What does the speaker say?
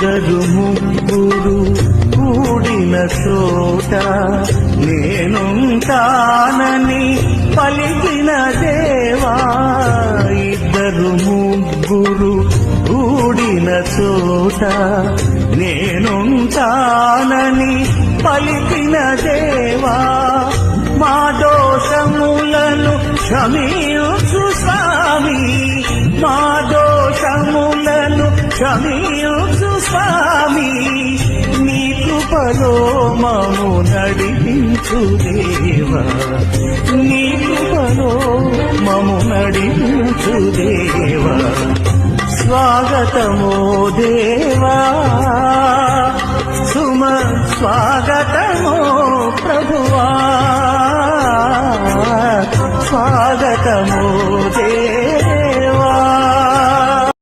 ఇద్దరు ముగ్గురు కూడిన చోట నేనుంటానని పలికిన దేవా, ఇద్దరు ముగ్గురు కూడిన చోట నేనుంటానని పలికిన దేవా, మా దోషములను క్షమించు స్వామి, మా దోషములను క్షమించు స్వామి, నీ కృపలో మము నడిపించు దేవా, నీ కృపలో మము నడిపించు దేవా. స్వాగతమో దేవా, సుమ స్వాగత